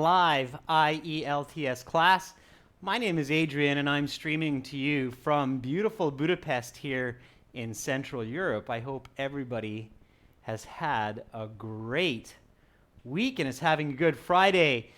live IELTS class. My name is Adrian and I'm streaming to you from beautiful Budapest here in Central Europe. I hope everybody has had a great week and is having a good Friday.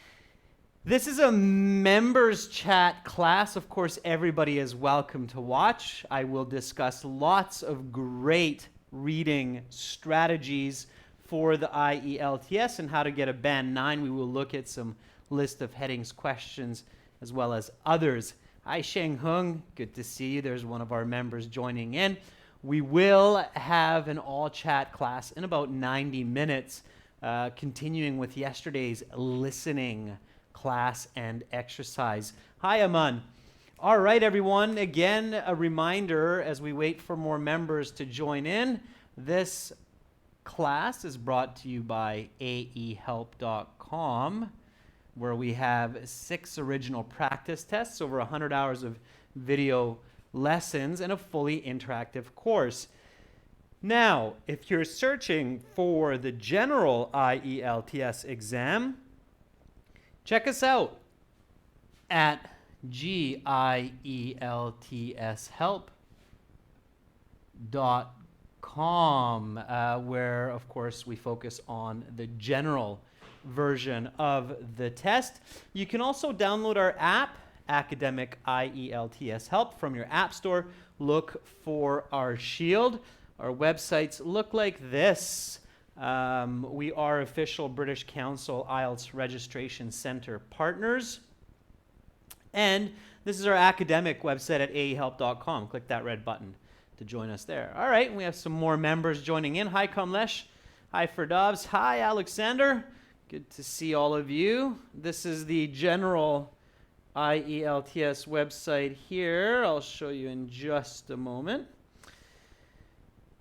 This is a members chat class. Of course, everybody is welcome to watch. I will discuss lots of great reading strategies for the IELTS and how to get a Band 9. We will look at some list of headings questions as well as others. Hi, Sheng Hung. Good to see you. There's one of our members joining in. We will have an all-chat class in about 90 minutes, continuing with yesterday's listening class and exercise. Hi, Aman. All right, everyone. Again, a reminder as we wait for more members to join in. This class is brought to you by aehelp.com, where we have 6 original practice tests, over 100 hours of video lessons, and a fully interactive course. Now, if you're searching for the general IELTS exam, check us out at gieltshelp.com. Where, of course, we focus on the general version of the test. You can also download our app, Academic IELTS Help, from your app store. Look for our shield. Our websites look like this. We are official British Council IELTS Registration Center partners. And this is our academic website at aehelp.com. Click that red button to join us there. All right, we have some more members joining in. Hi, Kamlesh. Hi, Ferdavs. Hi, Alexander. Good to see all of you. This is the general IELTS website here. I'll show you in just a moment.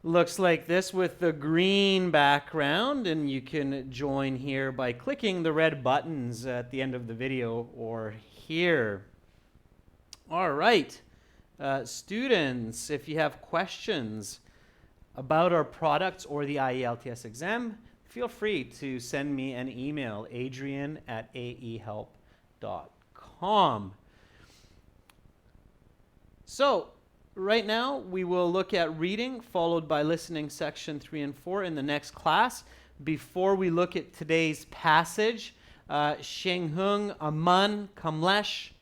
Looks like this with the green background, and you can join here by clicking the red buttons at the end of the video or here. All right. Students, if you have questions about our products or the IELTS exam, feel free to send me an email, adrian@aehelp.com. So, right now, we will look at reading, followed by listening section 3 and 4 in the next class. Before we look at today's passage, Sheng Hung, Aman, Kamlesh,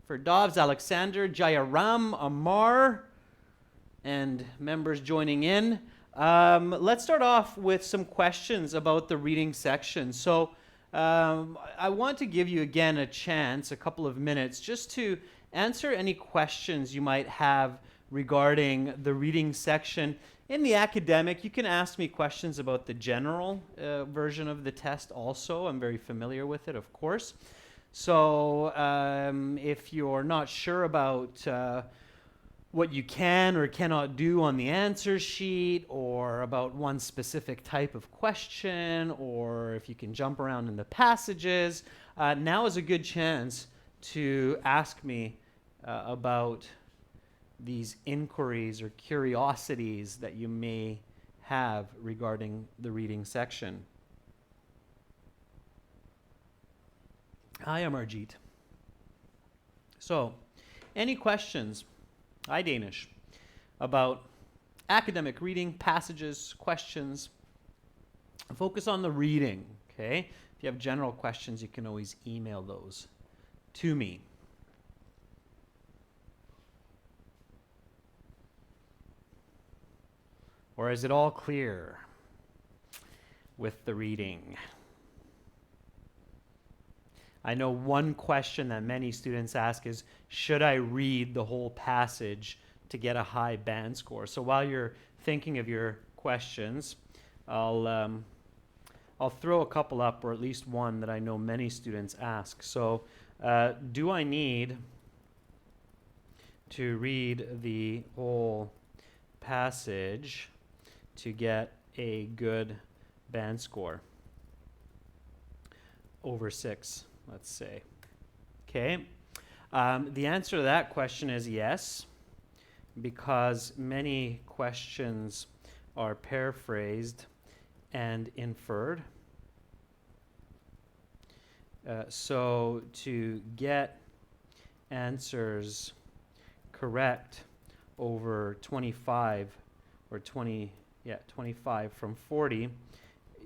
Ferdavs, Alexander, Jayaram, Amar, and members joining in. Let's start off with some questions about the reading section. So I want to give you again a chance, a couple of minutes, just to answer any questions you might have regarding the reading section. In the academic, you can ask me questions about the general version of the test also. I'm very familiar with it, of course. So if you're not sure about what you can or cannot do on the answer sheet, or about one specific type of question, or if you can jump around in the passages, now is a good chance to ask me about these inquiries or curiosities that you may have regarding the reading section. Hi, I'm Arjit. So, any questions, hi Danish, about academic reading, passages, questions? Focus on the reading, okay? If you have general questions, you can always email those to me. Or is it all clear with the reading? I know one question that many students ask is, should I read the whole passage to get a high band score? So while you're thinking of your questions, I'll throw a couple up, or at least one that I know many students ask. So do I need to read the whole passage to get a good band score? Over 6. Let's say. Okay. The answer to that question is yes, because many questions are paraphrased and inferred. So to get answers correct over 25 or 25 from 40,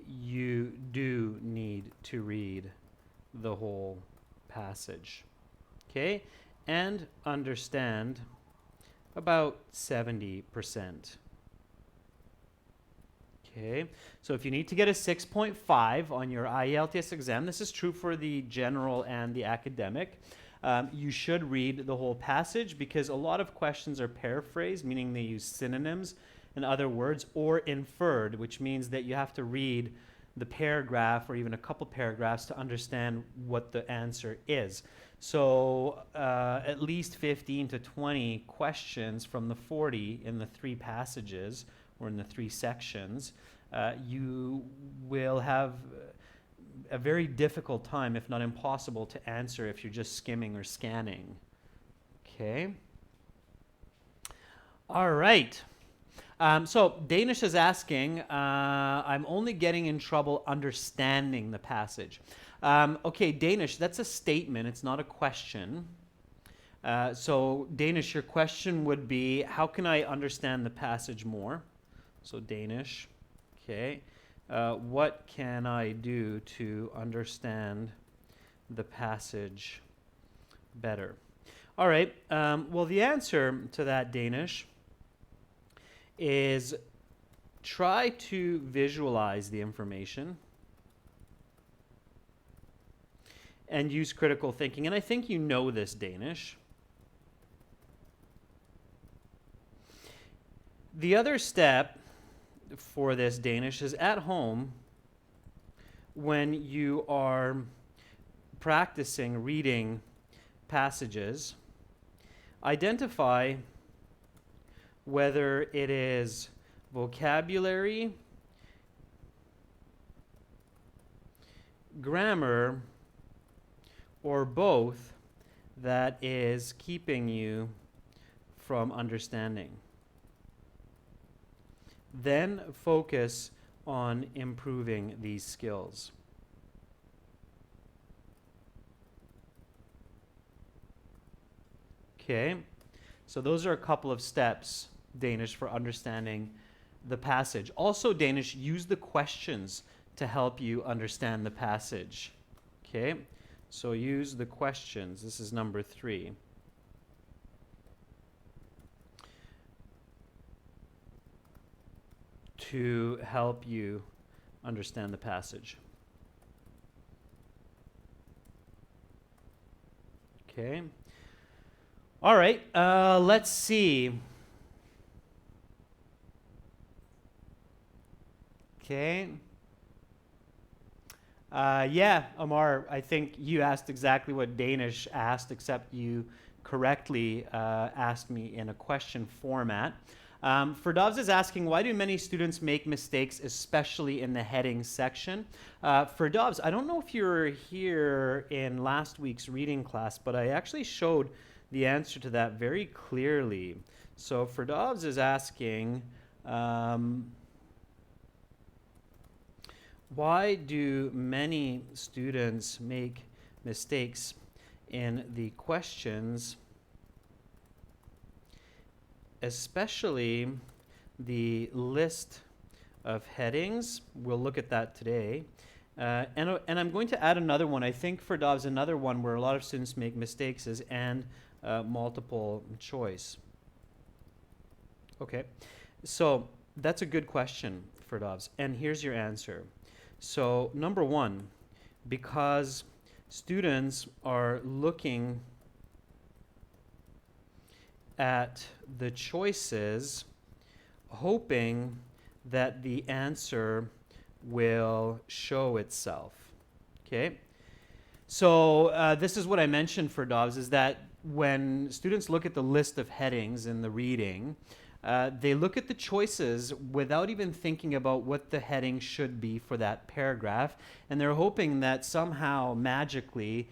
you do need to read the whole passage. Okay? And understand about 70%. Okay, so if you need to get a 6.5 on your IELTS exam, this is true for the general and the academic, you should read the whole passage because a lot of questions are paraphrased, meaning they use synonyms and other words, or inferred, which means that you have to read the paragraph or even a couple paragraphs to understand what the answer is. So at least 15 to 20 questions from the 40 in the 3 passages or in the 3 sections, you will have a very difficult time, if not impossible, to answer if you're just skimming or scanning. Okay. All right. So Danish is asking, I'm only getting in trouble understanding the passage. Okay, Danish, that's a statement. It's not a question. So Danish, your question would be, how can I understand the passage more? So Danish, okay. What can I do to understand the passage better? All right, well, the answer to that, Danish, is try to visualize the information and use critical thinking. And I think you know this, Danish. The other step for this, Danish, is at home when you are practicing reading passages, identify whether it is vocabulary, grammar, or both that is keeping you from understanding. Then focus on improving these skills. Okay, so those are a couple of steps, Danish, for understanding the passage. Also, Danish, use the questions to help you understand the passage. Okay, so use the questions. This is number 3. To help you understand the passage. Okay. All right, let's see. Okay. Yeah, Amar, I think you asked exactly what Danish asked, except you correctly asked me in a question format. Ferdovs is asking, why do many students make mistakes, especially in the heading section? Ferdovs, I don't know if you were here in last week's reading class, but I actually showed the answer to that very clearly. So Ferdovs is asking, why do many students make mistakes in the questions, especially the list of headings? We'll look at that today. And I'm going to add another one. I think for Dobbs, another one where a lot of students make mistakes is and multiple choice. Okay, so that's a good question for Dobbs. And here's your answer. So number 1, because students are looking at the choices, hoping that the answer will show itself. Okay? So this is what I mentioned for Dobbs, is that when students look at the list of headings in the reading, they look at the choices without even thinking about what the heading should be for that paragraph, and they're hoping that somehow magically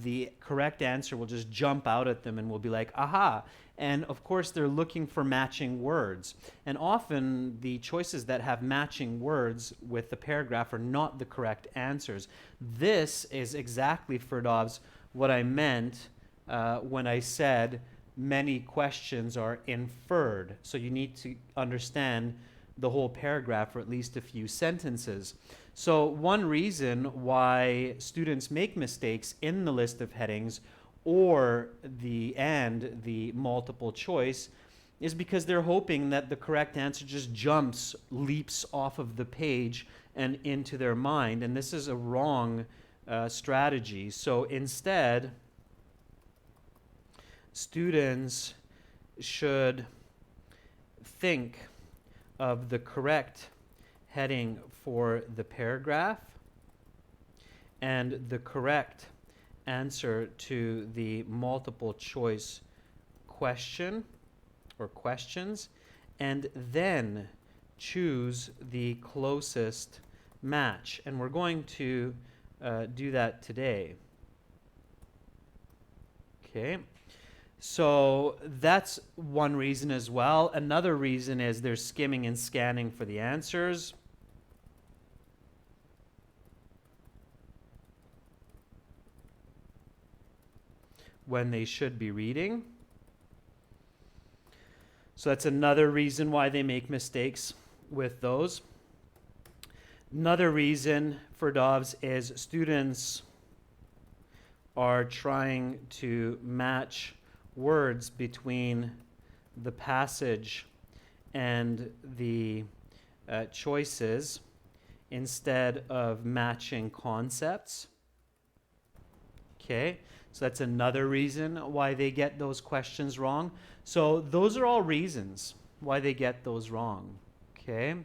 the correct answer will just jump out at them and will be like, aha. And of course, they're looking for matching words. And often, the choices that have matching words with the paragraph are not the correct answers. This is exactly, Ferdovs, what I meant when I said many questions are inferred. So you need to understand the whole paragraph or at least a few sentences. So one reason why students make mistakes in the list of headings or the multiple choice is because they're hoping that the correct answer just leaps off of the page and into their mind. And this is a wrong strategy. So instead, students should think of the correct heading for the paragraph and the correct answer to the multiple choice question or questions, and then choose the closest match. And we're going to do that today. Okay. So that's one reason as well. Another reason is they're skimming and scanning for the answers. When they should be reading. So that's another reason why they make mistakes with those. Another reason for Dovs is students are trying to match words between the passage and the choices instead of matching concepts. Okay, so that's another reason why they get those questions wrong. So those are all reasons why they get those wrong. Okay,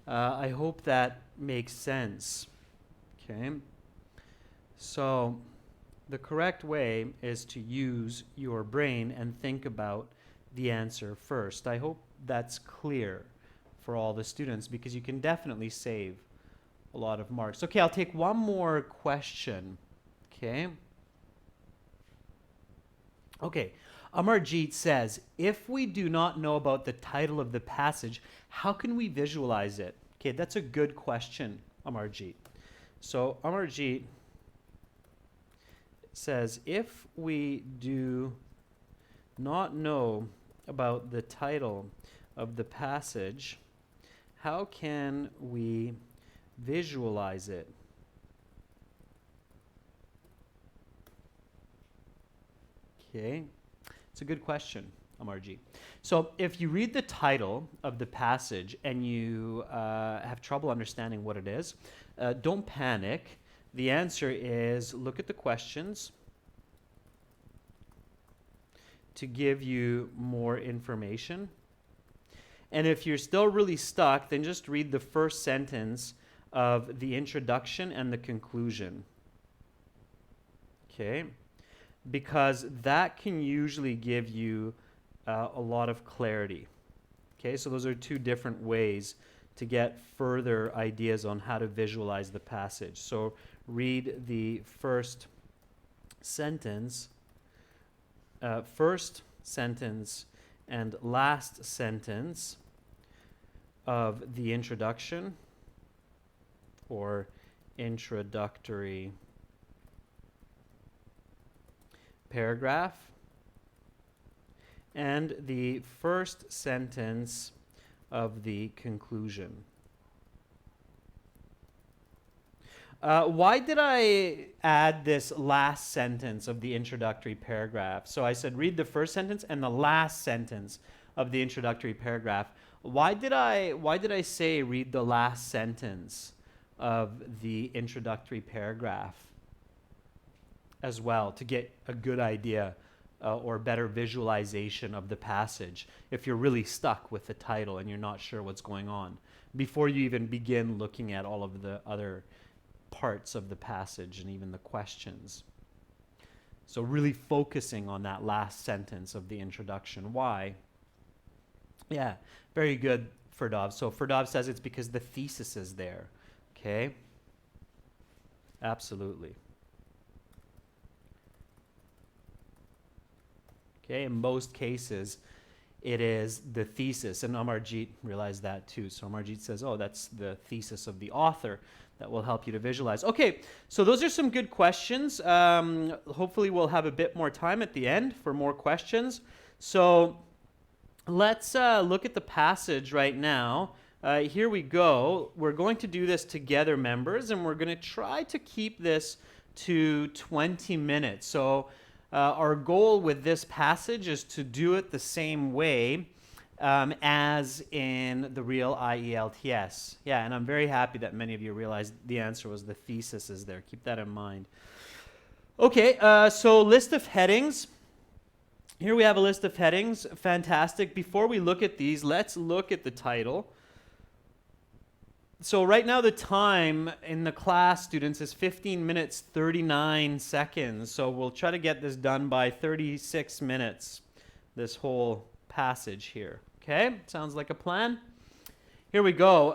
I hope that makes sense. Okay, so the correct way is to use your brain and think about the answer first. I hope that's clear for all the students because you can definitely save a lot of marks. Okay, I'll take one more question. Okay. Okay, Amarjeet says, if we do not know about the title of the passage, how can we visualize it? Okay, that's a good question, Amarjeet. So Amarjeet says, if we do not know about the title of the passage, how can we visualize it? Okay, it's a good question, Amarjeet. So if you read the title of the passage and you have trouble understanding what it is, don't panic. The answer is look at the questions to give you more information. And if you're still really stuck, then just read the first sentence of the introduction and the conclusion. Okay? Because that can usually give you a lot of clarity. Okay, so those are two different ways to get further ideas on how to visualize the passage. So read the first sentence and last sentence of the introduction or introductory paragraph and the first sentence of the conclusion. Why did I add this last sentence of the introductory paragraph? So I said read the first sentence and the last sentence of the introductory paragraph. Why did I say read the last sentence of the introductory paragraph as well to get a good idea or better visualization of the passage if you're really stuck with the title and you're not sure what's going on before you even begin looking at all of the other parts of the passage and even the questions. So really focusing on that last sentence of the introduction. Why? Yeah, very good, Ferdov. So Ferdov says it's because the thesis is there. Okay? Absolutely. Okay, in most cases, it is the thesis. And Amarjit realized that too. So Amarjit says, oh, that's the thesis of the author that will help you to visualize. Okay, so those are some good questions. Hopefully we'll have a bit more time at the end for more questions. So let's look at the passage right now. Here we go. We're going to do this together, members, and we're going to try to keep this to 20 minutes. So our goal with this passage is to do it the same way as in the real IELTS. Yeah, and I'm very happy that many of you realized the answer was the thesis is there. Keep that in mind. Okay, so list of headings. Here we have a list of headings. Fantastic. Before we look at these, let's look at the title. So right now the time in the class, students, is 15 minutes, 39 seconds. So we'll try to get this done by 36 minutes, this whole passage here. Okay? Sounds like a plan? Here we go.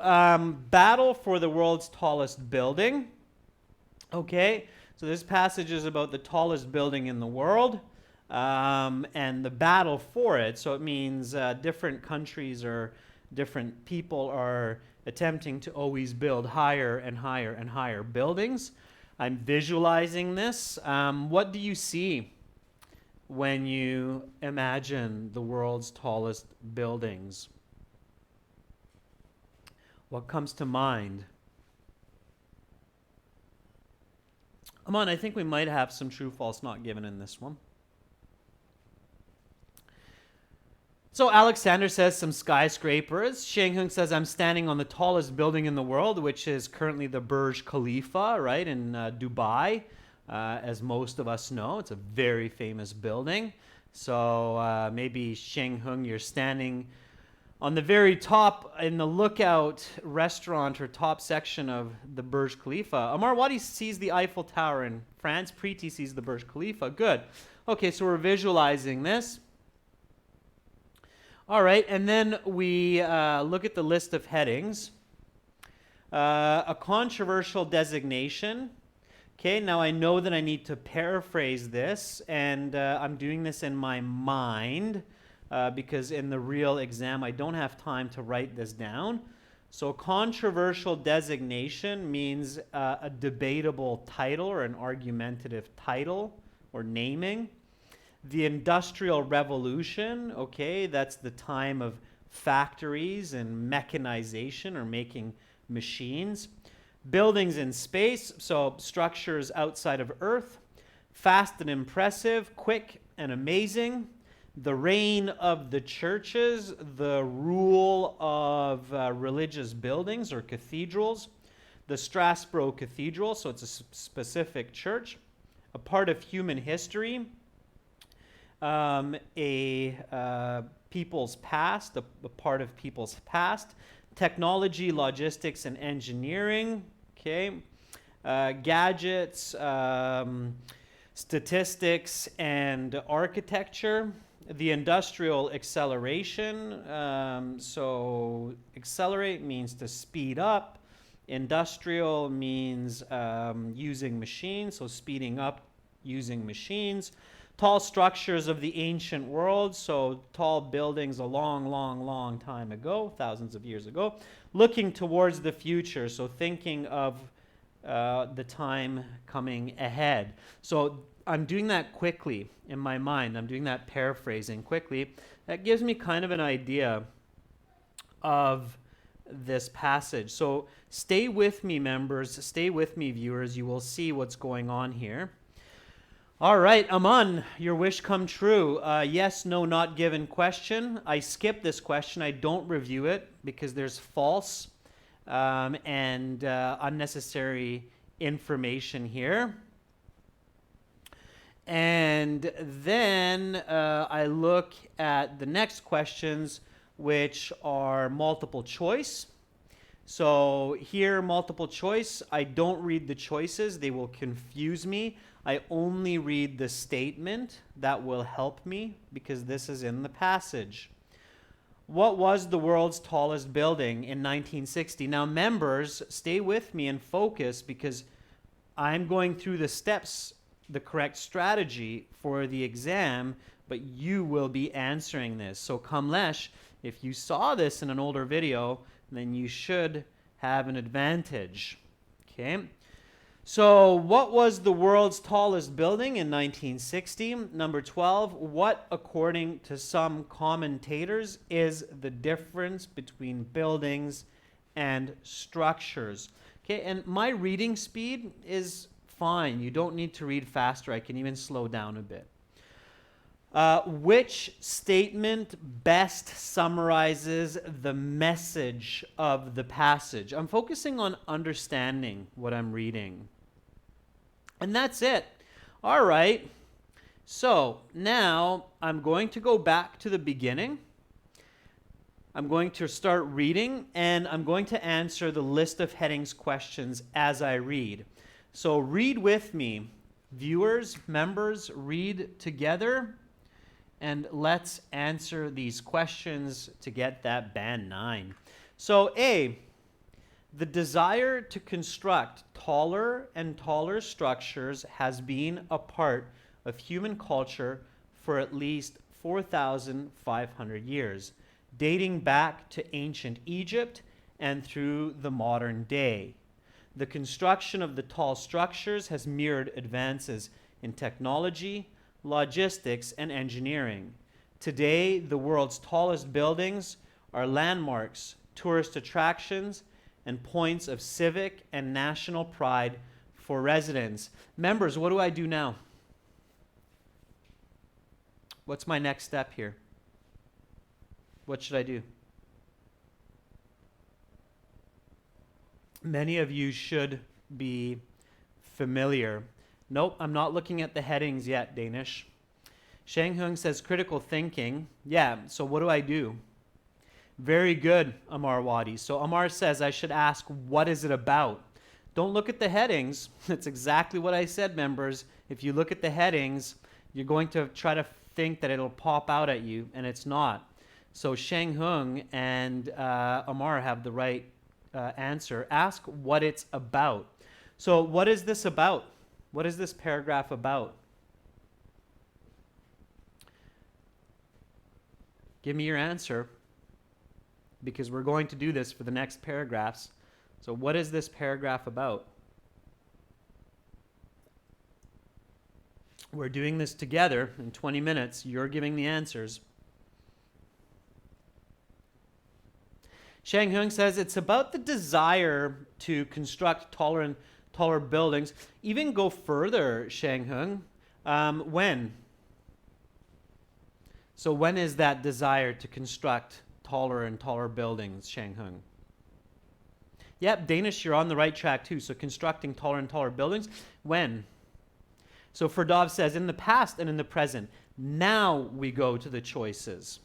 Battle for the world's tallest building. Okay? So this passage is about the tallest building in the world. And the battle for it. So it means different countries or different people are attempting to always build higher and higher and higher buildings. I'm visualizing this. What do you see when you imagine the world's tallest buildings? What comes to mind? Come on, I think we might have some true false not given in this one. So Alexander says some skyscrapers. Shanghung says, I'm standing on the tallest building in the world, which is currently the Burj Khalifa, right, in Dubai. As most of us know, it's a very famous building. So maybe Shanghung, you're standing on the very top in the lookout restaurant or top section of the Burj Khalifa. Amar Wadi sees the Eiffel Tower in France. Preeti sees the Burj Khalifa. Good. Okay, so we're visualizing this. All right, and then we look at the list of headings. A controversial designation. Okay, now I know that I need to paraphrase this, and I'm doing this in my mind because in the real exam I don't have time to write this down. So controversial designation means a debatable title or an argumentative title or naming. The Industrial Revolution, okay, that's the time of factories and mechanization or making machines. Buildings in space, so structures outside of Earth. Fast and impressive, quick and amazing. The reign of the churches, the rule of religious buildings or cathedrals. The Strasbourg Cathedral, so it's a specific church. A part of human history. People's past, a part of people's past, technology, logistics, and engineering, okay, gadgets, statistics, and architecture, the industrial acceleration, so accelerate means to speed up, industrial means using machines, so speeding up using machines. Tall structures of the ancient world, so tall buildings a long, long, long time ago, thousands of years ago. Looking towards the future, so thinking of the time coming ahead. So I'm doing that quickly in my mind. I'm doing that paraphrasing quickly. That gives me kind of an idea of this passage. So stay with me, members. Stay with me, viewers. You will see what's going on here. All right, Aman, your wish come true. Yes, no, not given question. I skip this question. I don't review it because there's false and unnecessary information here. And then I look at the next questions, which are multiple choice. So here, multiple choice, I don't read the choices. They will confuse me. I only read the statement. That will help me because this is in the passage. What was the world's tallest building in 1960? Now, members, stay with me and focus because I'm going through the steps, the correct strategy for the exam, but you will be answering this. So, Kamlesh, if you saw this in an older video, then you should have an advantage. Okay? So, what was the world's tallest building in 1960? Number 12, what, according to some commentators, is the difference between buildings and structures? Okay, and my reading speed is fine. You don't need to read faster. I can even slow down a bit. Which statement best summarizes the message of the passage? I'm focusing on understanding what I'm reading. And that's it. All right. So now I'm going to go back to the beginning. I'm going to start reading, and I'm going to answer the list of headings questions as I read. So read with me. Viewers, members, read together. And let's answer these questions to get that band 9. So A, the desire to construct taller and taller structures has been a part of human culture for at least 4,500 years, dating back to ancient Egypt and through the modern day. The construction of the tall structures has mirrored advances in technology, logistics, and engineering. Today, the world's tallest buildings are landmarks, tourist attractions, and points of civic and national pride for residents. Members, what do I do now? What's my next step here? What should I do? Many of you should be familiar. Nope, I'm not looking at the headings yet, Danish. Shang Hung says critical thinking. Yeah, so what do I do? Very good, Amar Wadi. So Amar says I should ask, what is it about? Don't look at the headings. That's exactly what I said, members. If you look at the headings, you're going to try to think that it'll pop out at you, and it's not. So Shang Hung and Amar have the right answer. Ask what it's about. So what is this about? What is this paragraph about? Give me your answer, because we're going to do this for the next paragraphs. So what is this paragraph about? We're doing this together in 20 minutes. You're giving the answers. Shang Hung says it's about the desire to construct taller and taller buildings. Even go further, Shang Hung. When? So when is that desire to construct taller and taller buildings, Shang Hung? Yep, Danish, you're on the right track too. So constructing taller and taller buildings. When? So Ferdov says in the past and in the present. Now we go to the choices.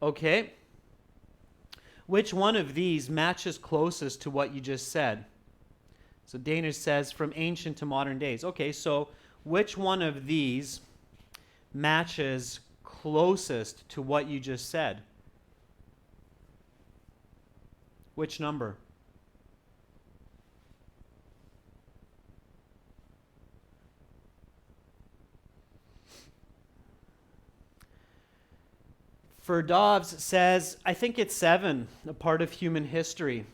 Okay. Which one of these matches closest to what you just said? So Danish says from ancient to modern days. Okay, so which one of these matches closest to what you just said? Which number? Ferdovs says, I think it's 7, a part of human history.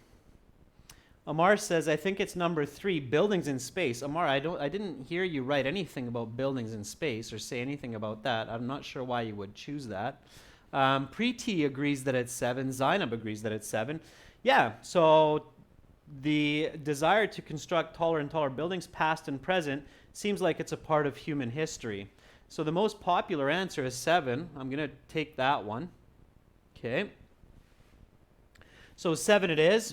Amar says, I think it's number 3, buildings in space. Amar, I didn't hear you write anything about buildings in space or say anything about that. I'm not sure why you would choose that. Preeti agrees that it's 7. Zainab agrees that it's 7. Yeah, so the desire to construct taller and taller buildings, past and present, seems like it's a part of human history. So the most popular answer is 7. I'm going to take that one. Okay. So 7 it is.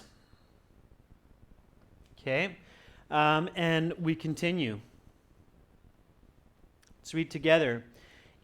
Okay. And we continue. Let's read together.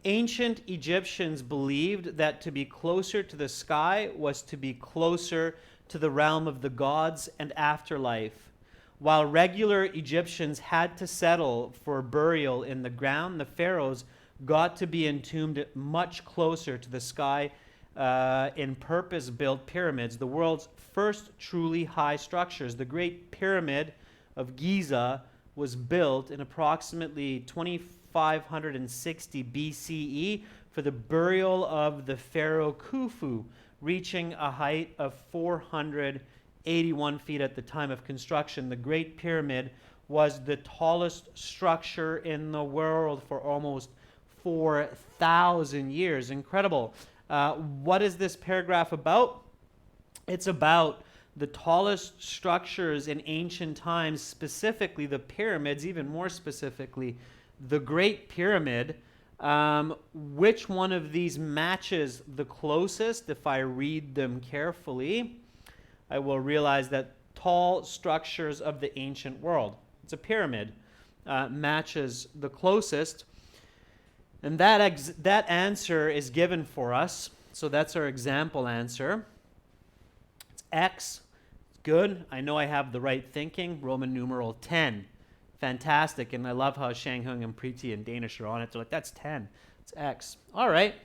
Ancient Egyptians believed that to be closer to the sky was to be closer to the realm of the gods and afterlife. While regular Egyptians had to settle for burial in the ground, the pharaohs got to be entombed much closer to the sky in purpose-built pyramids, the world's first truly high structures. The Great Pyramid of Giza was built in approximately 2560 BCE for the burial of the pharaoh Khufu, reaching a height of 481 feet at the time of construction. The Great Pyramid was the tallest structure in the world for almost 4,000 years. Incredible. What is this paragraph about? It's about the tallest structures in ancient times, specifically the pyramids, even more specifically, the Great Pyramid. Which one of these matches the closest? If I read them carefully, I will realize that tall structures of the ancient world, it's a pyramid, matches the closest. And that answer is given for us. So that's our example answer. It's X. It's good. I know I have the right thinking. Roman numeral 10. Fantastic. And I love how Shanghung and Preeti and Danish are on it. They're like, that's 10. It's X. All right.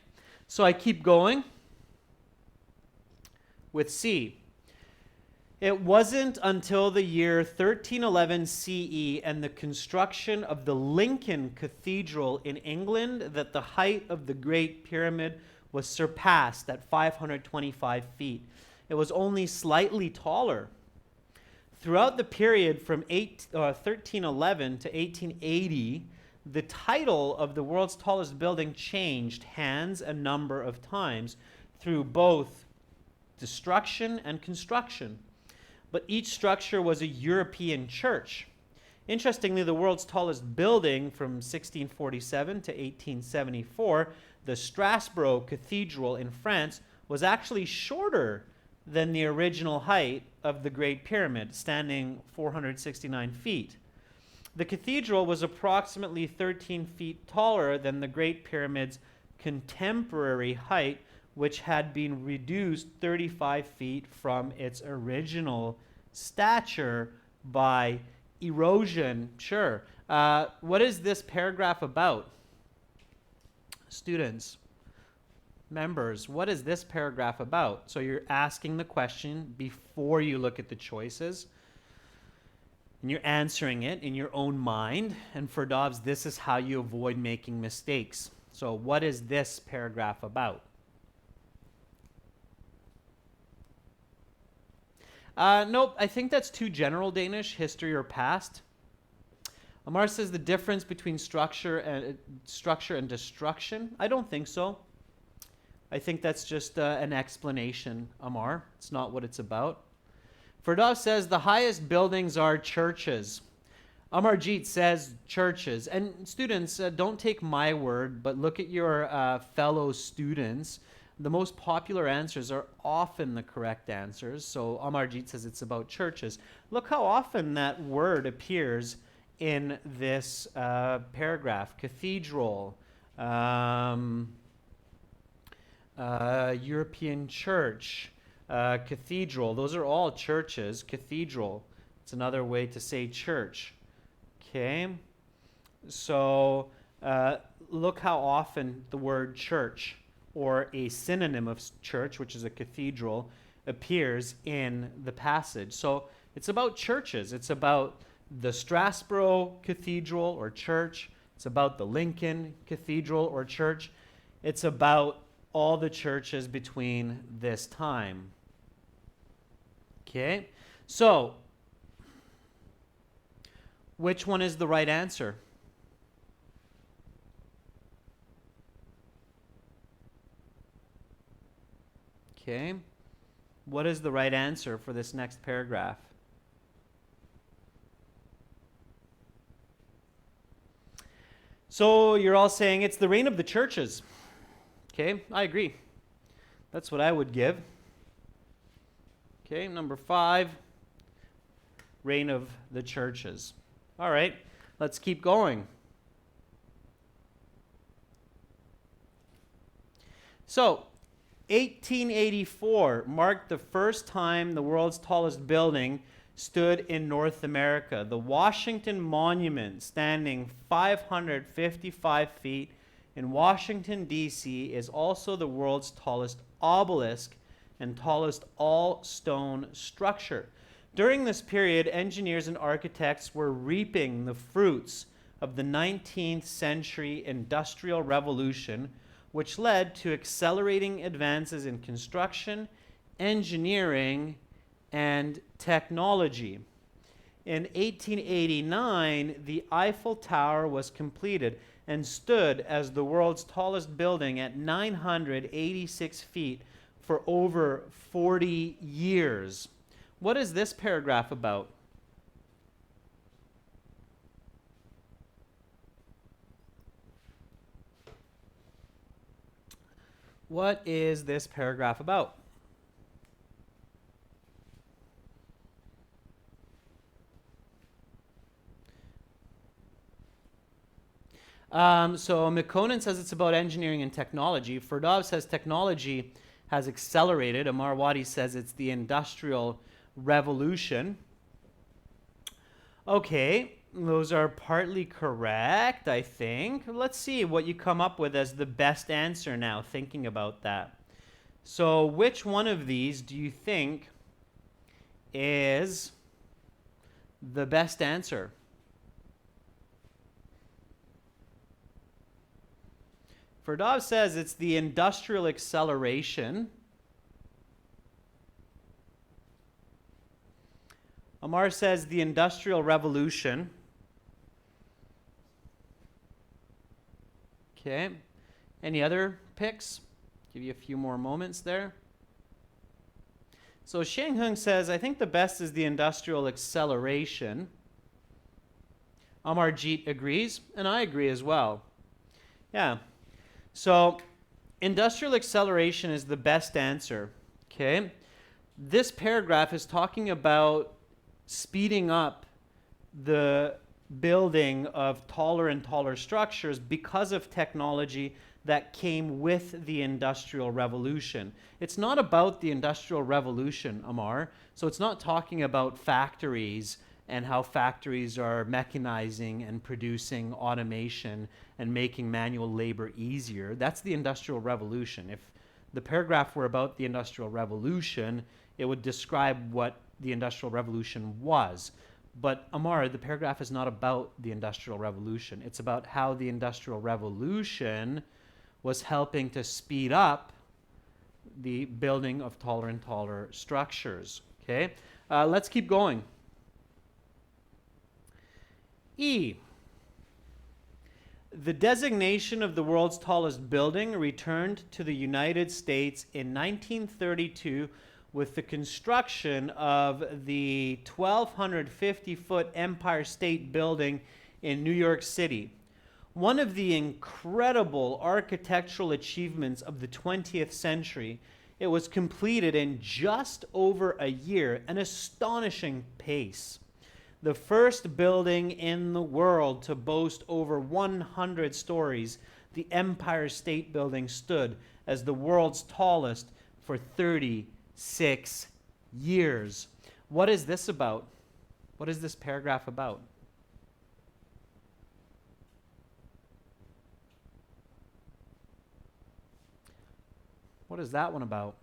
So I keep going with C. It wasn't until the year 1311 CE and the construction of the Lincoln Cathedral in England that the height of the Great Pyramid was surpassed at 525 feet. It was only slightly taller. Throughout the period from 1311 to 1880, the title of the world's tallest building changed hands a number of times through both destruction and construction. But each structure was a European church. Interestingly, the world's tallest building from 1647 to 1874, the Strasbourg Cathedral in France, was actually shorter than the original height of the Great Pyramid, standing 469 feet. The cathedral was approximately 13 feet taller than the Great Pyramid's contemporary height, which had been reduced 35 feet from its original stature by erosion. Sure. What is this paragraph about? Students, members, what is this paragraph about? So you're asking the question before you look at the choices, and you're answering it in your own mind. And for Dobbs, this is how you avoid making mistakes. So what is this paragraph about? Nope, I think that's too general Danish, history or past. Amar says the difference between structure and destruction. I don't think so. I think that's just an explanation, Amar. It's not what it's about. Ferdav says the highest buildings are churches. Amarjeet says churches. And students, don't take my word, but look at your fellow students. The most popular answers are often the correct answers. So Amarjeet says it's about churches. Look how often that word appears in this paragraph. Cathedral, European church, cathedral. Those are all churches. Cathedral. It's another way to say church. Okay. So look how often the word church, or a synonym of church, which is a cathedral, appears in the passage. So it's about churches. It's about the Strasbourg Cathedral or church. It's about the Lincoln Cathedral or church. It's about all the churches between this time. Okay? So, which one is the right answer? Okay. What is the right answer for this next paragraph? So you're all saying it's the reign of the churches. Okay, I agree. That's what I would give. Okay, number 5, reign of the churches. All right, let's keep going. So, 1884 marked the first time the world's tallest building stood in North America. The Washington Monument, standing 555 feet in Washington, D.C. is also the world's tallest obelisk and tallest all-stone structure. During this period, engineers and architects were reaping the fruits of the 19th century Industrial Revolution, which led to accelerating advances in construction, engineering, and technology. In 1889, the Eiffel Tower was completed and stood as the world's tallest building at 986 feet for over 40 years. What is this paragraph about? What is this paragraph about? So Mekonnen says it's about engineering and technology. Ferdov says technology has accelerated. Amar Wadi says it's the Industrial Revolution. Okay, those are partly correct, I think. Let's see what you come up with as the best answer now, thinking about that. So which one of these do you think is the best answer? Ferdov says it's the industrial acceleration. Amar says the Industrial Revolution. Okay. Any other picks? Give you a few more moments there. So Shanghung says, I think the best is the industrial acceleration. Amarjeet agrees, and I agree as well. Yeah. So industrial acceleration is the best answer. Okay. This paragraph is talking about speeding up the building of taller and taller structures because of technology that came with the Industrial Revolution. It's not about the Industrial Revolution, Amar. So it's not talking about factories and how factories are mechanizing and producing automation and making manual labor easier. That's the Industrial Revolution. If the paragraph were about the Industrial Revolution, it would describe what the Industrial Revolution was. But Amar, the paragraph is not about the Industrial Revolution. It's about how the Industrial Revolution was helping to speed up the building of taller and taller structures. Okay, let's keep going. E. The designation of the world's tallest building returned to the United States in 1932 with the construction of the 1,250-foot Empire State Building in New York City. One of the incredible architectural achievements of the 20th century, it was completed in just over a year, an astonishing pace. The first building in the world to boast over 100 stories, the Empire State Building stood as the world's tallest for 36 years. What is this about? What is this paragraph about? What is that one about?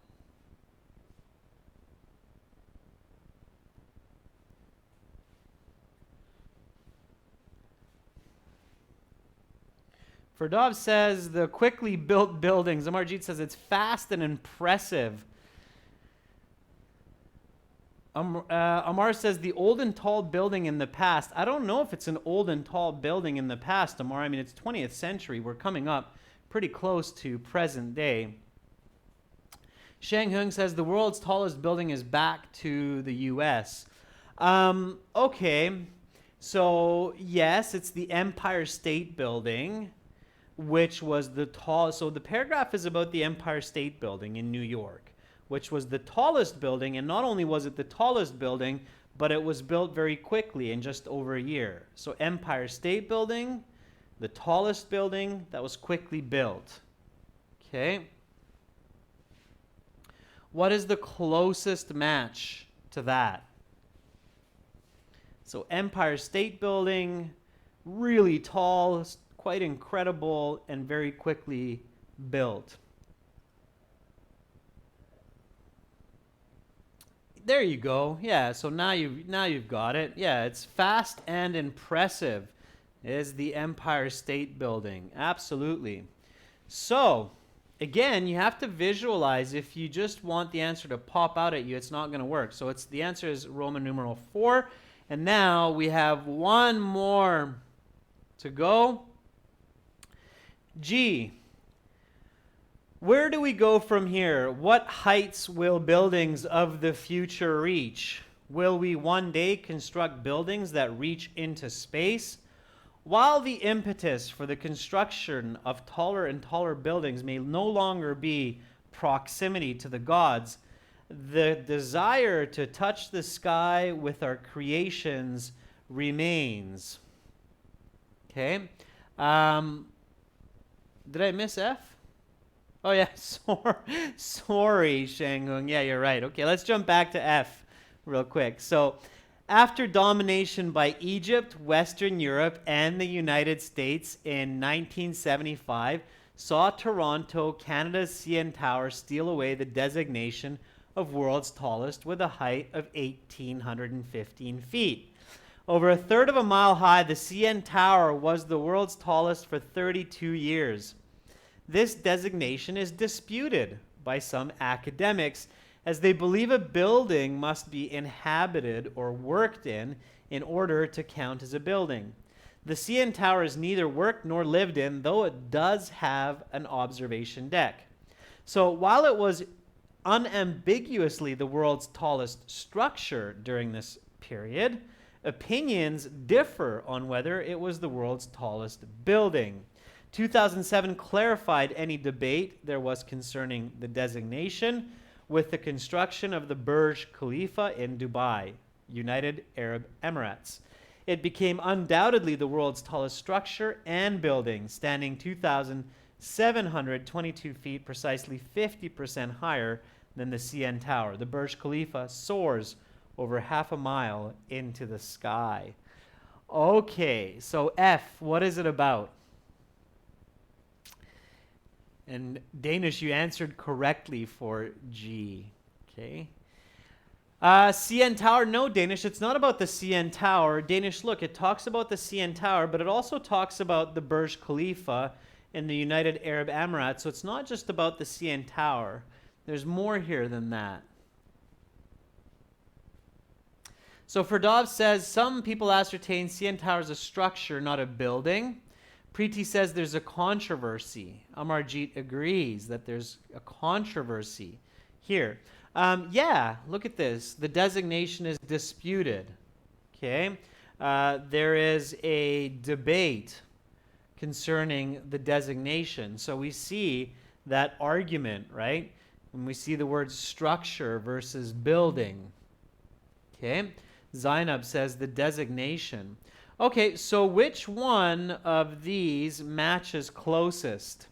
Ferdov says the quickly built buildings. Amarjeet says it's fast and impressive. Amar says the old and tall building in the past. I don't know if it's an old and tall building in the past, Amar. I mean, it's 20th century. We're coming up pretty close to present day. Shanghung says the world's tallest building is back to the U.S. Okay, so yes, it's the Empire State Building, which was the tallest. So the paragraph is about the Empire State Building in New York, which was the tallest building. And not only was it the tallest building, but it was built very quickly in just over a year. So Empire State Building, the tallest building that was quickly built. Okay. What is the closest match to that? So Empire State Building, really tall, quite incredible and very quickly built. There you go. Yeah, so now you've got it. Yeah, it's fast and impressive. Is the Empire State Building. Absolutely. So, again, you have to visualize. If you just want the answer to pop out at you, it's not going to work. So the answer is Roman numeral 4. And now we have one more to go. G. Where do we go from here? What heights will buildings of the future reach? Will we one day construct buildings that reach into space? While the impetus for the construction of taller and taller buildings may no longer be proximity to the gods, the desire to touch the sky with our creations remains. Okay. Did I miss F? Oh, yeah. Sorry, Shanghung. Yeah, you're right. Okay, let's jump back to F real quick. So, after domination by Egypt, Western Europe, and the United States in 1975, saw Toronto, Canada's CN Tower, steal away the designation of world's tallest with a height of 1,815 feet. Over a third of a mile high, the CN Tower was the world's tallest for 32 years. This designation is disputed by some academics, as they believe a building must be inhabited or worked in order to count as a building. The CN Tower is neither worked nor lived in, though it does have an observation deck. So while it was unambiguously the world's tallest structure during this period, opinions differ on whether it was the world's tallest building. 2007 clarified any debate there was concerning the designation with the construction of the Burj Khalifa in Dubai, United Arab Emirates. It became undoubtedly the world's tallest structure and building, standing 2,722 feet, precisely 50% higher than the CN Tower. The Burj Khalifa soars over half a mile into the sky. Okay, so F, what is it about? And Danish, you answered correctly for G. Okay. CN Tower, no, Danish, it's not about the CN Tower. Danish, look, it talks about the CN Tower, but it also talks about the Burj Khalifa in the United Arab Emirates. So it's not just about the CN Tower. There's more here than that. So Ferdov says, some people ascertain CN Tower is a structure, not a building. Preeti says there's a controversy. Amarjeet agrees that there's a controversy here. Yeah, look at this. The designation is disputed. Okay, there is a debate concerning the designation. So we see that argument, right? When we see the word structure versus building. Okay, Zainab says the designation. Okay, so which one of these matches closest?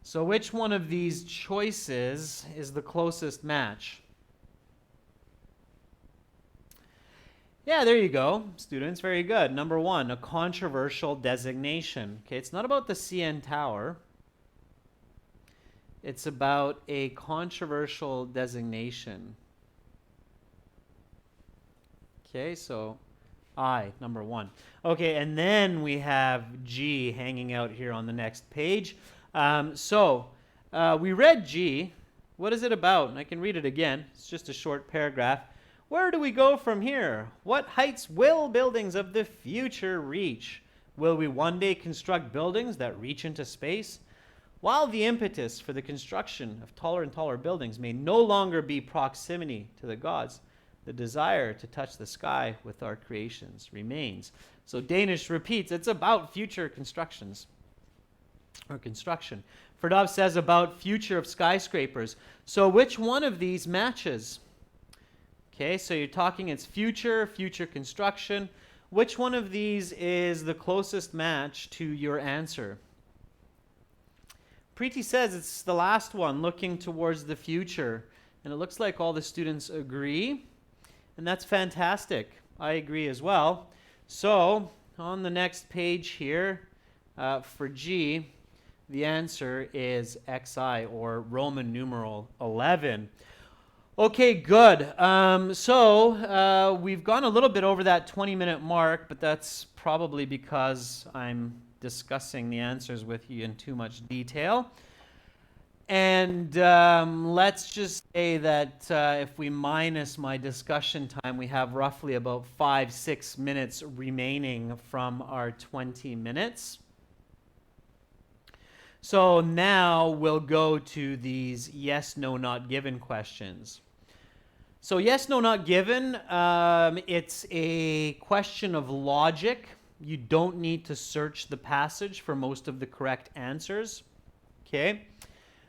So which one of these choices is the closest match? Yeah, there you go, students. Very good. Number 1, a controversial designation. Okay, it's not about the CN Tower. It's about a controversial designation. Okay, so I, number 1. Okay, and then we have G hanging out here on the next page. We read G. What is it about? And I can read it again. It's just a short paragraph. Where do we go from here? What heights will buildings of the future reach? Will we one day construct buildings that reach into space? While the impetus for the construction of taller and taller buildings may no longer be proximity to the gods, the desire to touch the sky with our creations remains. So Danish repeats, it's about future constructions or construction. Ferdov says about future of skyscrapers. So which one of these matches? Okay, so you're talking it's future construction. Which one of these is the closest match to your answer? Preeti says it's the last one, looking towards the future. And it looks like all the students agree. And that's fantastic. I agree as well. So on the next page here, for G, the answer is XI, or Roman numeral 11. Okay, good. So we've gone a little bit over that 20-minute mark, but that's probably because I'm discussing the answers with you in too much detail. And let's just say that if we minus my discussion time, we have roughly about 5-6 minutes remaining from our 20 minutes. So now we'll go to these yes, no, not given questions. So yes, no, not given, it's a question of logic. You don't need to search the passage for most of the correct answers. Okay.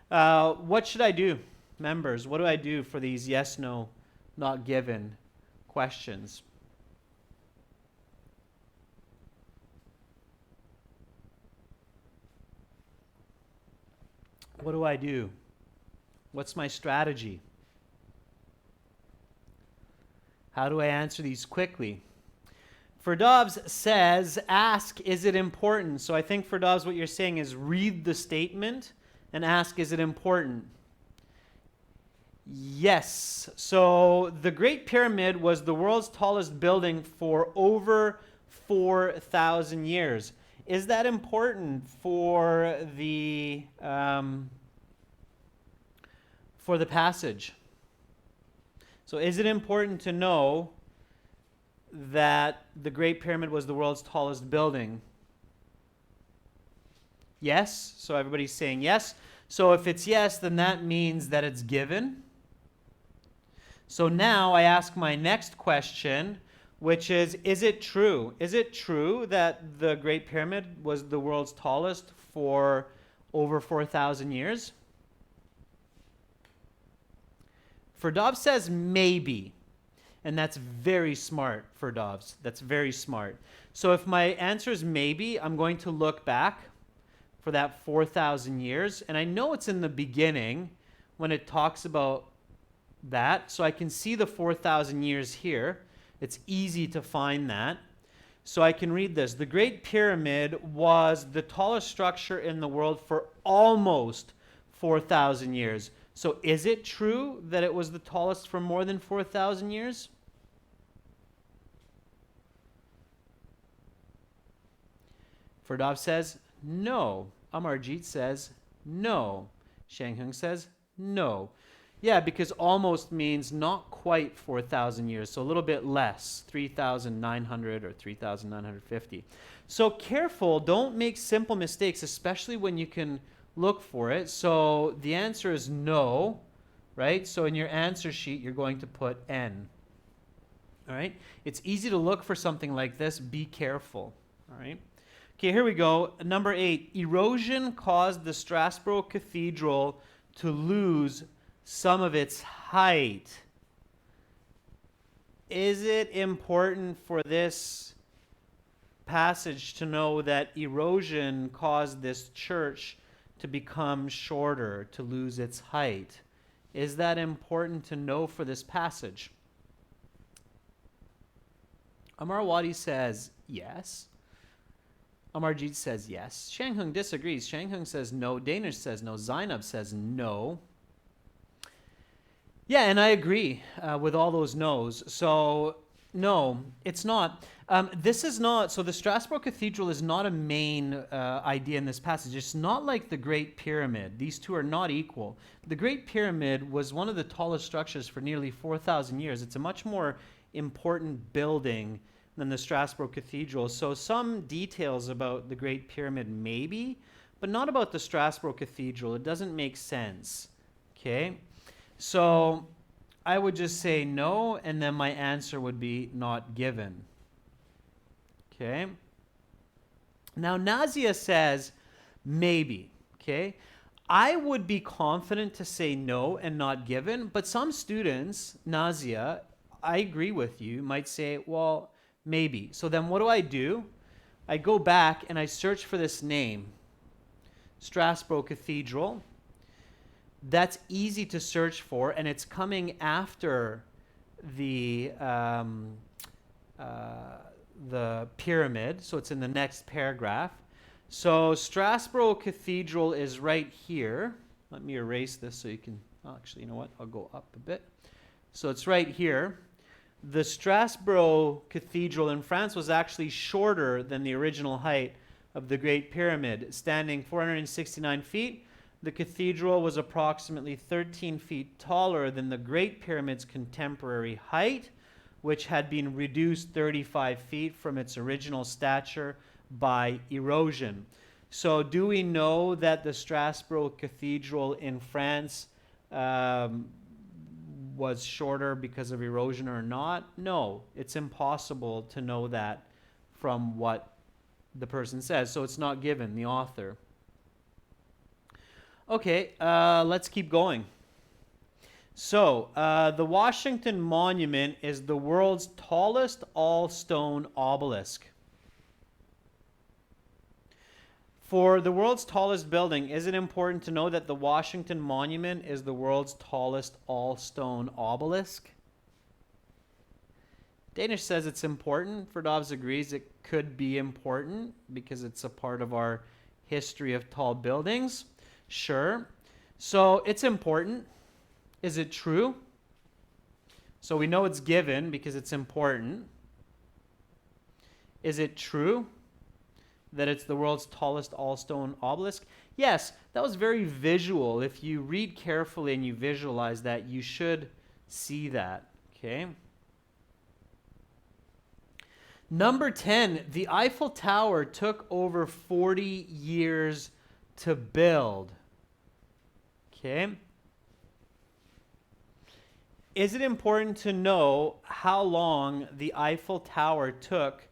What should I do, members? What do I do for these yes, no, not given questions? What do I do? What's my strategy? How do I answer these quickly? Ferdovs says, ask, is it important? So I think, Ferdovs, what you're saying is read the statement and ask, is it important? Yes. So the Great Pyramid was the world's tallest building for over 4,000 years. Is that important for the passage? So is it important to know that the Great Pyramid was the world's tallest building? Yes. So everybody's saying yes. So if it's yes, then that means that it's given. So now I ask my next question, which is it true? Is it true that the Great Pyramid was the world's tallest for over 4,000 years? Ferdov says maybe. And that's very smart, Ferdovs. That's very smart. So if my answer is maybe, I'm going to look back for that 4,000 years. And I know it's in the beginning when it talks about that. So I can see the 4,000 years here. It's easy to find that. So I can read this. The Great Pyramid was the tallest structure in the world for almost 4,000 years. So is it true that it was the tallest for more than 4,000 years? Ferdov says no. Amarjit says no. Shanghung says no. Yeah, because almost means not quite 4,000 years, so a little bit less, 3,900 or 3,950. So careful, don't make simple mistakes, especially when you can look for it. So the answer is no, right? So in your answer sheet, you're going to put N. All right? It's easy to look for something like this. Be careful. All right? Okay, here we go. Number 8. Erosion caused the Strasbourg Cathedral to lose some of its height. Is it important for this passage to know that erosion caused this church to become shorter, to lose its height? Is that important to know for this passage? Amarwadi says yes. Amarjit says yes. Shanghung disagrees. Shanghung says no. Danish says no. Zainab says no. Yeah, and I agree with all those no's. So, no, it's not. This is not, so the Strasbourg Cathedral is not a main idea in this passage. It's not like the Great Pyramid. These two are not equal. The Great Pyramid was one of the tallest structures for nearly 4,000 years. It's a much more important building than the Strasbourg Cathedral. So some details about the Great Pyramid maybe, but not about the Strasbourg Cathedral. It doesn't make sense. Okay? So I would just say no, and then my answer would be not given. Okay? Now, Nazia says maybe. Okay? I would be confident to say no and not given, but some students, Nazia, I agree with you, might say, well, maybe. So then what do? I go back and I search for this name, Strasbourg Cathedral. That's easy to search for, and it's coming after the the pyramid. So it's in the next paragraph. So Strasbourg Cathedral is right here. Let me erase this so you can, actually, you know what? I'll go up a bit. So it's right here. The Strasbourg Cathedral in France was actually shorter than the original height of the Great Pyramid, standing 469 feet. The cathedral was approximately 13 feet taller than the Great Pyramid's contemporary height, which had been reduced 35 feet from its original stature by erosion. So do we know that the Strasbourg Cathedral in France was shorter because of erosion or not? No, it's impossible to know that from what the person says. So it's not given, the author. Okay, let's keep going. So, the Washington Monument is the world's tallest all-stone obelisk. For the world's tallest building, is it important to know that the Washington Monument is the world's tallest all-stone obelisk? Danish says it's important. Ferdovs agrees it could be important because it's a part of our history of tall buildings. Sure. So it's important. Is it true? So we know it's given because it's important. Is it true that it's the world's tallest all-stone obelisk? Yes, that was very visual. If you read carefully and you visualize that, you should see that. Okay. Number 10, the Eiffel Tower took over 40 years to build. Okay. Is it important to know how long the Eiffel Tower took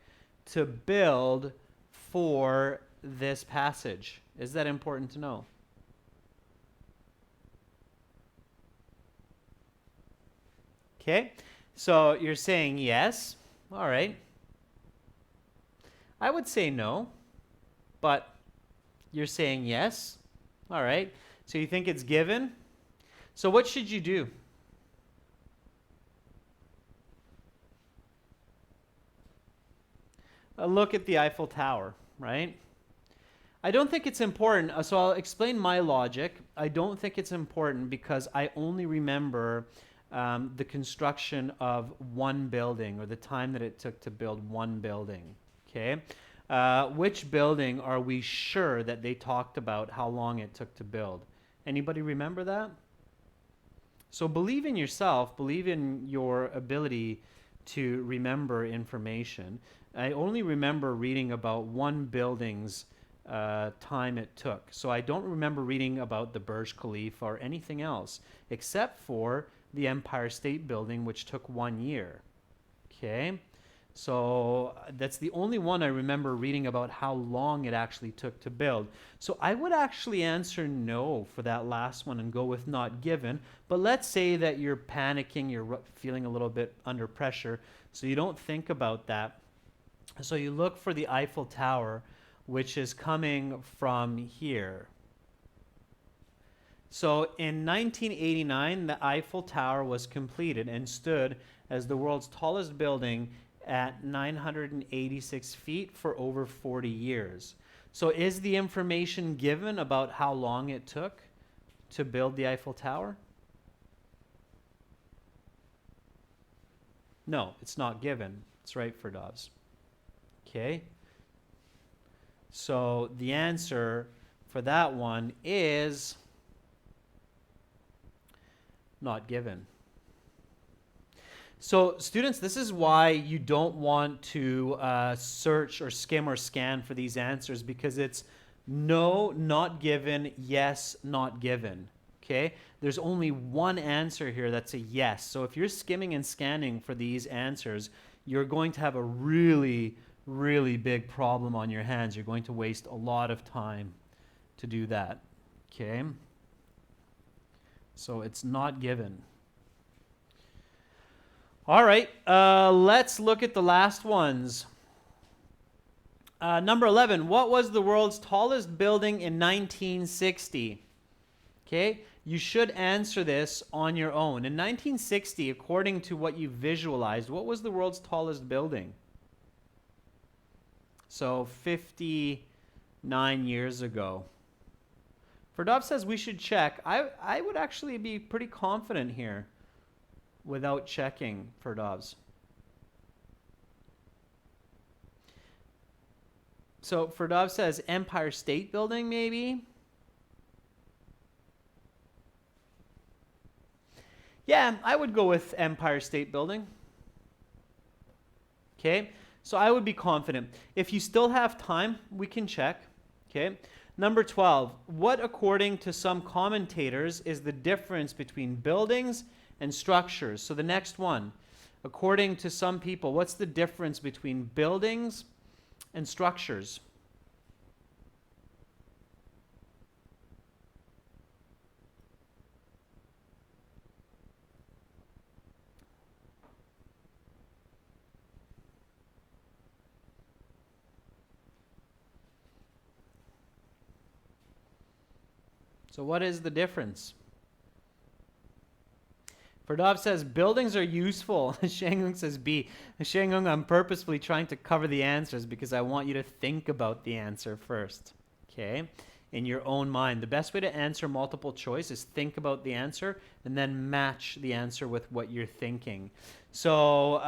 to build for this passage? Is that important to know? Okay, so you're saying yes. All right. I would say no, but you're saying yes. All right. So you think it's given? So what should you do? Look at the Eiffel Tower, right? I don't think it's important, so I'll explain my logic. I don't think it's important because I only remember the construction of one building, or the time that it took to build one building, okay? Which building are we sure that they talked about how long it took to build? Anybody remember that? So believe in yourself, believe in your ability to remember information. I only remember reading about one building's time it took. So I don't remember reading about the Burj Khalifa or anything else, except for the Empire State Building, which took 1 year. Okay? So that's the only one I remember reading about how long it actually took to build. So I would actually answer no for that last one and go with not given. But let's say that you're panicking, you're feeling a little bit under pressure, so you don't think about that. So you look for the Eiffel Tower, which is coming from here. So in 1989, the Eiffel Tower was completed and stood as the world's tallest building at 986 feet for over 40 years. So is the information given about how long it took to build the Eiffel Tower? No, it's not given. It's right, Ferdovs. Okay. So the answer for that one is not given. So students, this is why you don't want to search or skim or scan for these answers, because it's no, not given, yes, not given. Okay? There's only one answer here that's a yes. So if you're skimming and scanning for these answers, you're going to have a really big problem on your hands. You're going to waste a lot of time to do that. Okay? So it's not given. All right, let's look at the last ones. Number 11, what was the world's tallest building in 1960? Okay, you should answer this on your own. In 1960, according to what you visualized, what was the world's tallest building? So 59 years ago. Ferdov says we should check. I would actually be pretty confident here without checking Ferdov's. So Ferdov says Empire State Building, maybe? Yeah, I would go with Empire State Building. Okay, so I would be confident. If you still have time, we can check. Okay, number 12. What, according to some commentators, is the difference between buildings and structures? So the next one, according to some people, what's the difference between buildings and structures? So what is the difference? Ferdov says buildings are useful. Shangung says B. Shangung, I'm purposefully trying to cover the answers because I want you to think about the answer first. Okay? In your own mind. The best way to answer multiple choice is think about the answer and then match the answer with what you're thinking. So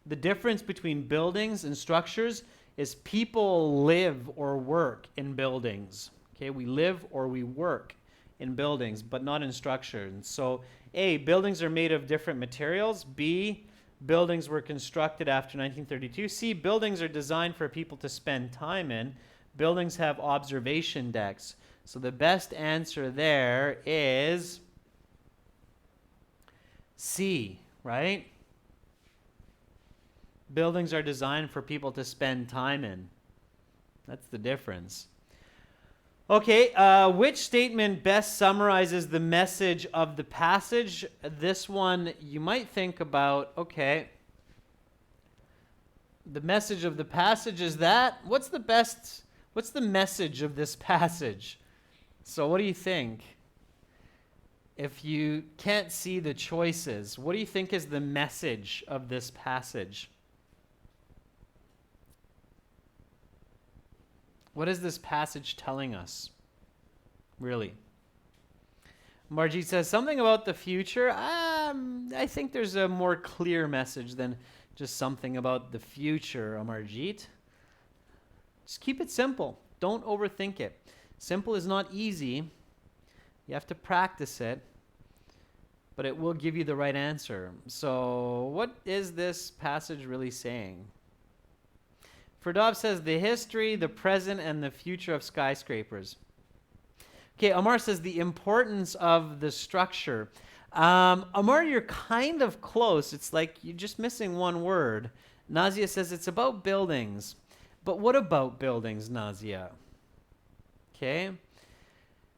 the difference between buildings and structures is people live or work in buildings. Okay, we live or we work in buildings, but not in structures. So A, buildings are made of different materials. B, buildings were constructed after 1932. C, buildings are designed for people to spend time in. Buildings have observation decks. So the best answer there is C, right? Buildings are designed for people to spend time in. That's the difference. Okay, which statement best summarizes the message of the passage? This one you might think about, okay, the message of the passage is that. What's the message of this passage? So what do you think? If you can't see the choices, what do you think is the message of this passage? What is this passage telling us? Really? Margit says something about the future. I think there's a more clear message than just something about the future, Amarjit. Just keep it simple. Don't overthink it. Simple is not easy. You have to practice it, but it will give you the right answer. So what is this passage really saying? Ferdov says the history, the present, and the future of skyscrapers. Okay, Amar says the importance of the structure. Amar, you're kind of close. It's like you're just missing one word. Nazia says it's about buildings. But what about buildings, Nazia? Okay.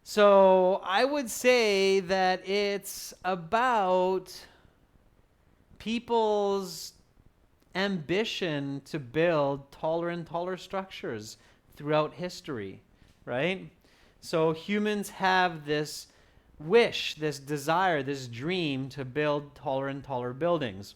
So I would say that it's about people's ambition to build taller and taller structures throughout history, right? So humans have this wish, this desire, this dream to build taller and taller buildings.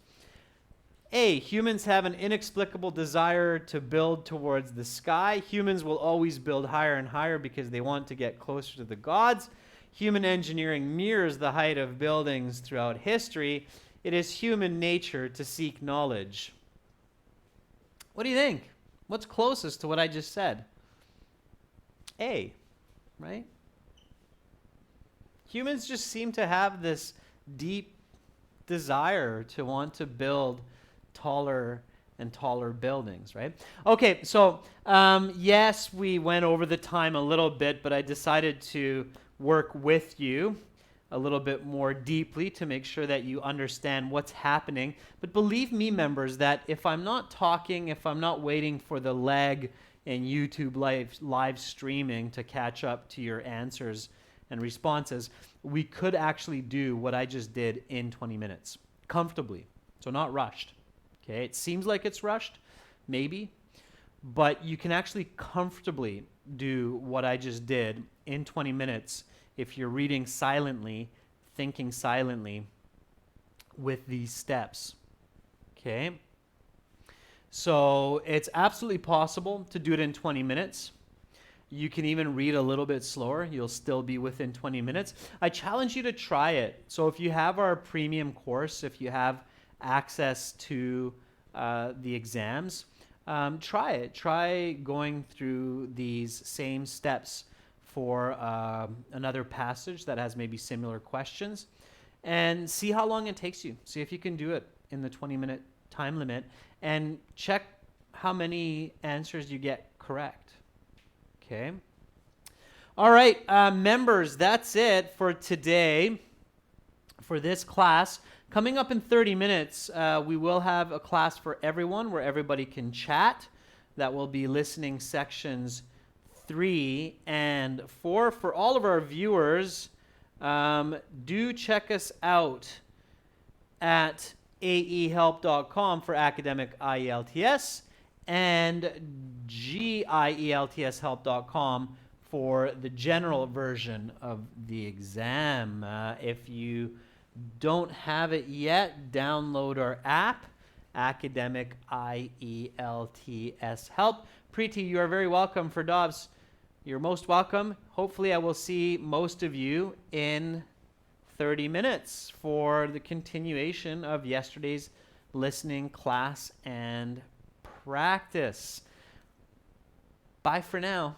A, humans have an inexplicable desire to build towards the sky. Humans will always build higher and higher because they want to get closer to the gods. Human engineering mirrors the height of buildings throughout history. It is human nature to seek knowledge. What do you think? What's closest to what I just said? A, right? Humans just seem to have this deep desire to want to build taller and taller buildings, right? Okay, so yes, we went over the time a little bit, but I decided to work with you a little bit more deeply to make sure that you understand what's happening. But believe me, members, that if I'm not talking, if I'm not waiting for the lag in YouTube live streaming to catch up to your answers and responses, we could actually do what I just did in 20 minutes, comfortably, so not rushed. Okay, it seems like it's rushed, maybe, but you can actually comfortably do what I just did in 20 minutes if you're reading silently, thinking silently with these steps. Okay? So it's absolutely possible to do it in 20 minutes. You can even read a little bit slower. You'll still be within 20 minutes. I challenge you to try it. So if you have our premium course, if you have access to the exams, try it. Try going through these same steps for another passage that has maybe similar questions and see how long it takes you. See if you can do it in the 20-minute time limit and check how many answers you get correct. Okay. All right, members, that's it for today, for this class. Coming up in 30 minutes, we will have a class for everyone where everybody can chat. That will be listening sections 3 and 4. For all of our viewers, do check us out at aehelp.com for academic IELTS and gieltshelp.com for the general version of the exam. If you don't have it yet, download our app, Academic IELTS Help. Preeti, you are very welcome. For Dobbs, you're most welcome. Hopefully I will see most of you in 30 minutes for the continuation of yesterday's listening class and practice. Bye for now.